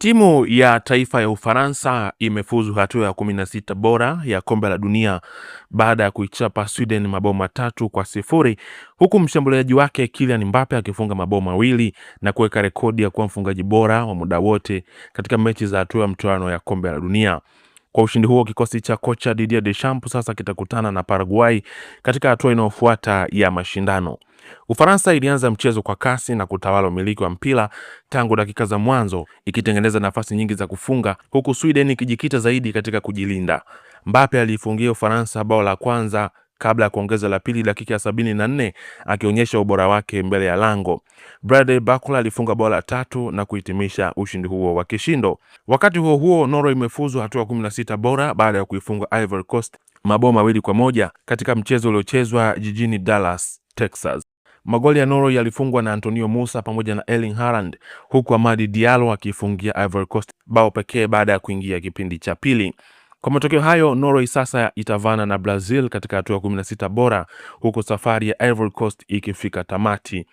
Timu ya taifa ya Ufaransa imefuzu hatua ya 16 bora ya kombe la dunia baada ya kuichapa Sweden mabao 3-0, huku mshambuliaji wake Kylian Mbappe akifunga mabao 2 na kuweka rekodi ya kuwa mfungaji bora wa muda wote katika mechi za hatua ya mtoano ya kombe la dunia. Kwa ushindi huo, kikosi cha kocha Didier Deschamps sasa kitakutana na Paraguay katika hatua inayofuata ya mashindano. Ufaransa ilianza mchezo kwa kasi na kutawala umiliki wa mpira tangu dakika za mwanzo, ikitengeneza nafasi nyingi za kufunga, huku Sweden ikijikita zaidi katika kujilinda. Mbappe aliifungia Ufaransa bao la kwanza kabla ya kuongeza la pili dakika ya 74, akionyesha ubora wake mbele ya lango. Bradley Barcola alifunga bao la 3 na kuhitimisha ushindi huo wa kishindo. Wakati huo huo, Norway imefuzu hatua 16 bora baada ya kuifunga Ivory Coast mabao 2-1 katika mchezo uliochezwa jijini Dallas, Texas. Magoli ya Norway yalifungwa na Antonio Musa pamoja na Erling Haaland, huku Amadi Diallo akifungia Ivory Coast bao pekee baada ya kuingia kipindi cha pili. Kwa matokeo hayo, Norway sasa itavana na Brazil katika hatua 16 bora, huku safari ya Ivory Coast ikifika tamati.